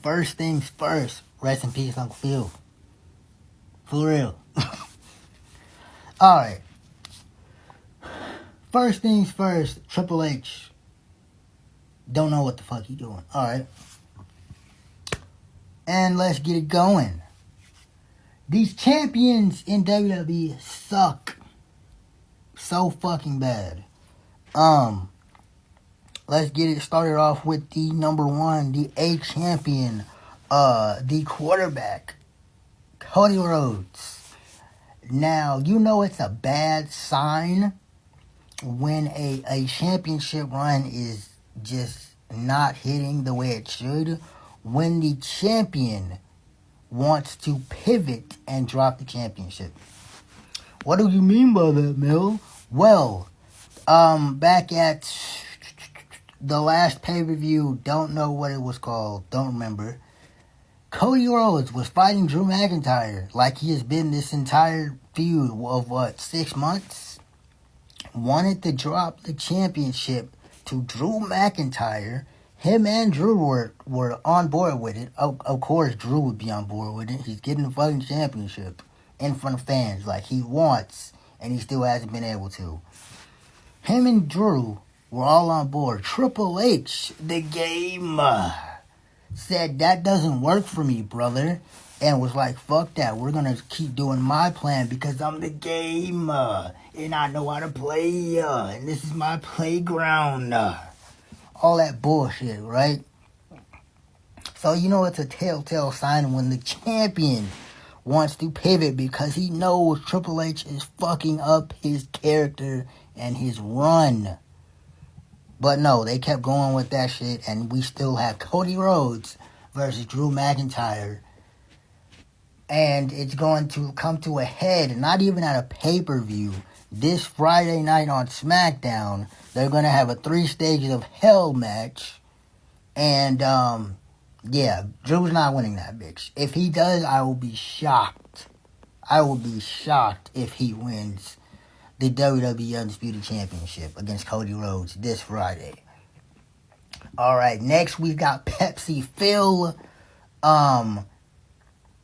first things first. Rest in peace, Uncle Phil. For real. Alright. First things first, Triple H. Don't know what the fuck he doing. Alright. And let's get it going. These champions in WWE suck. So fucking bad. Let's get it started off with the number one, the A champion, the quarterback, Cody Rhodes. Now, you know it's a bad sign when a championship run is just not hitting the way it should. When the champion wants to pivot and drop the championship. What do you mean by that, Mel? Well, back at the last pay-per-view, don't know what it was called, don't remember. Cody Rhodes was fighting Drew McIntyre like he has been this entire feud of 6 months. Wanted to drop the championship to Drew McIntyre. Him and Drew were on board with it. Of course, Drew would be on board with it. He's getting the fucking championship in front of fans like he wants, and he still hasn't been able to. Him and Drew were all on board. Triple H, the game, said that doesn't work for me, brother, and was like, fuck that. We're going to keep doing my plan because I'm the game, and I know how to play, and this is my playground. All that bullshit, right? So, you know, it's a telltale sign when the champion wants to pivot because he knows Triple H is fucking up his character and his run. But no, they kept going with that shit, and we still have Cody Rhodes versus Drew McIntyre. And it's going to come to a head, not even at a pay-per-view. This Friday night on SmackDown, they're going to have a 3 stages of hell match. And, yeah, Drew's not winning that bitch. If he does, I will be shocked. I will be shocked if he wins the WWE Undisputed Championship against Cody Rhodes this Friday. Alright, next we got Pepsi Phil,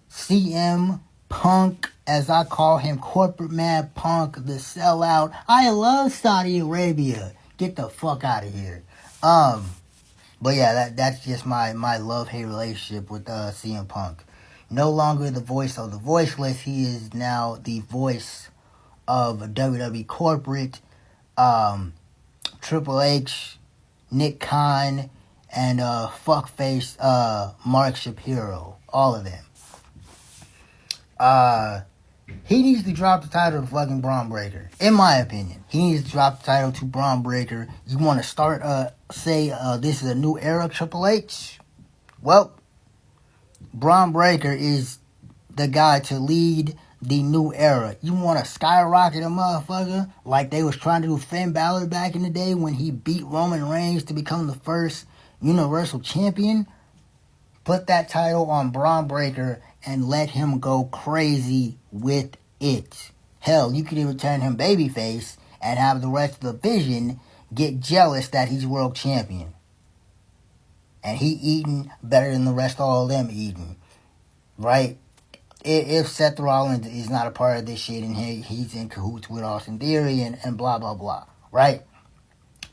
CM Punk, as I call him, Corporate Mad Punk, the sellout. I love Saudi Arabia. Get the fuck out of here. But yeah, that's just my love-hate relationship with CM Punk. No longer the voice of the voiceless. He is now the voice of WWE corporate. Triple H, Nick Khan, and fuckface Mark Shapiro. All of them. He needs to drop the title to fucking Braun Breaker. In my opinion. He needs to drop the title to Braun Breaker. You want to start, say, this is a new era of Triple H? Well, Braun Breaker is the guy to lead the new era. You want to skyrocket a motherfucker like they was trying to do Finn Balor back in the day when he beat Roman Reigns to become the first Universal Champion? Put that title on Braun Breaker and let him go crazy with it. Hell, you could even turn him babyface and have the rest of the division get jealous that he's world champion. And he eating better than the rest of all of them eating. Right? If Seth Rollins is not a part of this shit and he's in cahoots with Austin Theory and blah, blah, blah. Right?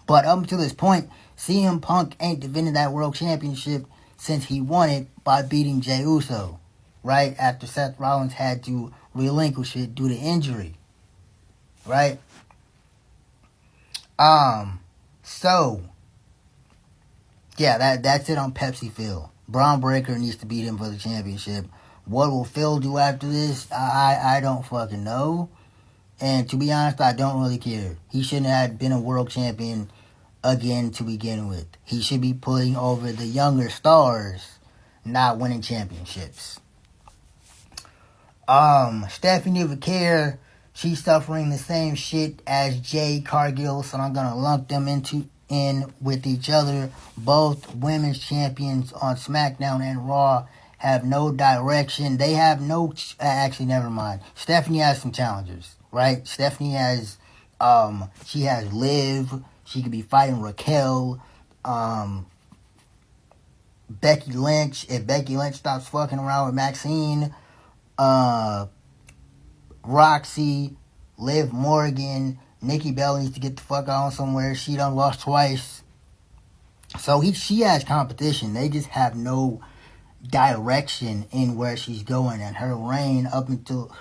But up to this point, CM Punk ain't defended that world championship since he won it by beating Jey Uso. Right? After Seth Rollins had to relinquish it due to injury. Right? So, yeah, that's it on Pepsi Phil. Braun Breaker needs to beat him for the championship. What will Phil do after this? I don't fucking know. And to be honest, I don't really care. He shouldn't have been a world champion again to begin with. He should be putting over the younger stars, not winning championships. Stephanie Vaquer, she's suffering the same shit as Jade Cargill, so I'm gonna lump them in with each other. Both women's champions on SmackDown and Raw have no direction. They have no... actually, never mind. Stephanie has some challengers, right? Stephanie has... she has Liv. She could be fighting Raquel. Becky Lynch. If Becky Lynch stops fucking around with Maxine, Roxy, Liv Morgan, Nikki Bella needs to get the fuck on somewhere. She done lost twice. So she has competition. They just have no direction in where she's going, and her reign up until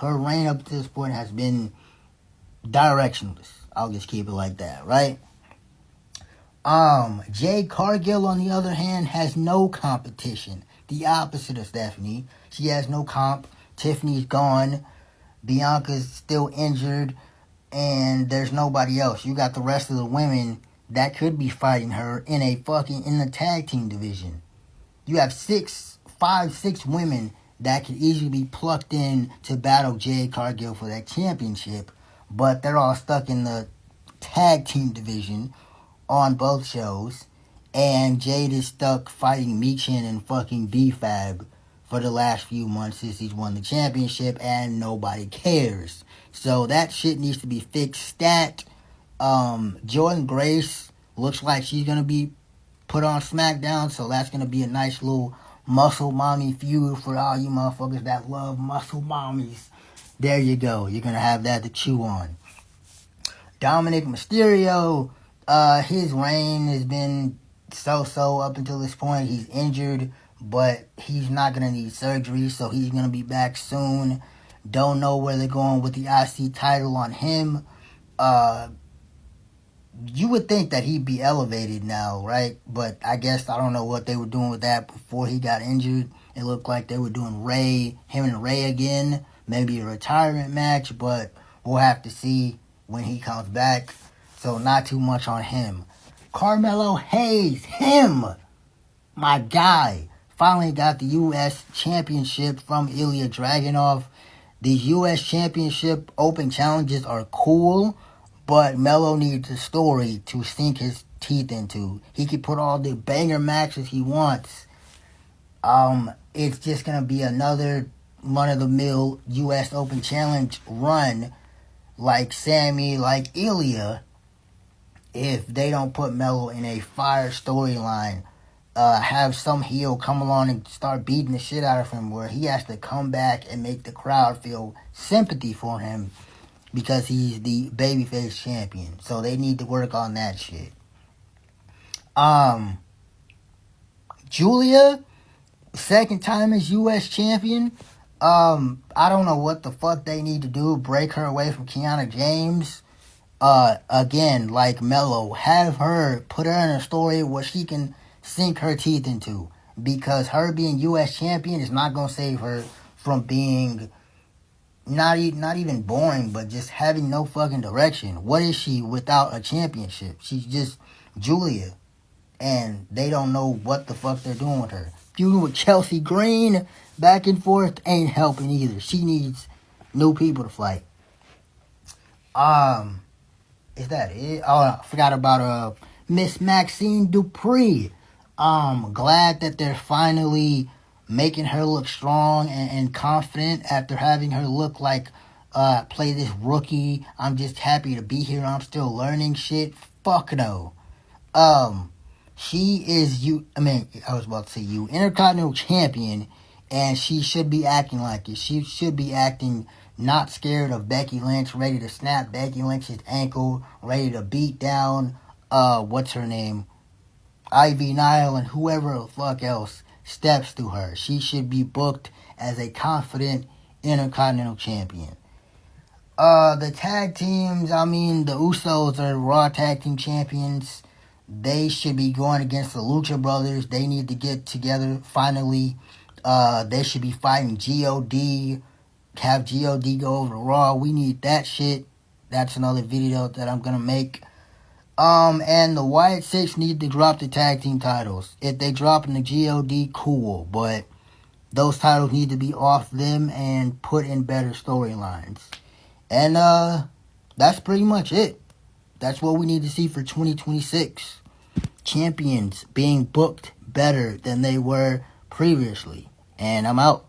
this point has been directionless. I'll just keep it like that, right? Jade Cargill, on the other hand, has no competition. The opposite of Stephanie. She has no comp. Tiffany's gone. Bianca's still injured. And there's nobody else. You got the rest of the women that could be fighting her in the tag team division. You have 6 women that could easily be plucked in to battle Jade Cargill for that championship. But they're all stuck in the tag team division on both shows, and Jade is stuck fighting Michin and fucking B-Fab for the last few months since he's won the championship, and nobody cares. So that shit needs to be fixed. Stat, Jordan Grace looks like she's gonna be put on SmackDown, so that's gonna be a nice little muscle mommy feud for all you motherfuckers that love muscle mommies. There you go. You're gonna have that to chew on. Dominic Mysterio, his reign has been so-so up until this point. He's injured, but he's not going to need surgery, so he's going to be back soon. Don't know where they're going with the IC title on him. You would think that he'd be elevated now, right? But I guess I don't know what they were doing with that before he got injured. It looked like they were doing him and Ray again. Maybe a retirement match, but we'll have to see when he comes back. So not too much on him. Carmelo Hayes, my guy, finally got the U.S. Championship from Ilya Dragunov. These U.S. Championship Open Challenges are cool, but Melo needs a story to sink his teeth into. He can put all the banger matches he wants. It's just going to be another run-of-the-mill U.S. Open Challenge run like Sammy, like Ilya, if they don't put Melo in a fire storyline. Have some heel come along and start beating the shit out of him, where he has to come back and make the crowd feel sympathy for him because he's the babyface champion. So they need to work on that shit. Julia, second time as U.S. champion. I don't know what the fuck they need to do. Break her away from Kiana James. Again, like Melo, have her, put her in a story where she can sink her teeth into, because her being U.S. champion is not going to save her from being not even boring, but just having no fucking direction. What is she without a championship? She's just Julia, and they don't know what the fuck they're doing with her. Feuding with Chelsea Green back and forth ain't helping either. She needs new people to fight. Is that it? Oh, I forgot about Miss Maxine Dupree. Glad that they're finally making her look strong and confident after having her look like play this rookie. I'm just happy to be here. I'm still learning shit. Fuck no. She is Intercontinental Champion, and she should be acting like it. She should be acting not scared of Becky Lynch, ready to snap Becky Lynch's ankle, ready to beat down, what's her name? Ivy Nile and whoever the fuck else steps to her. She should be booked as a confident Intercontinental Champion. The tag teams, the Usos are Raw Tag Team Champions. They should be going against the Lucha Brothers. They need to get together finally. They should be fighting G.O.D. Have G.O.D. go over to Raw. We need that shit. That's another video that I'm gonna make. And the Wyatt Six need to drop the tag team titles. If they drop in the G.O.D., cool. But those titles need to be off them and put in better storylines. And that's pretty much it. That's what we need to see for 2026. Champions being booked better than they were previously. And I'm out.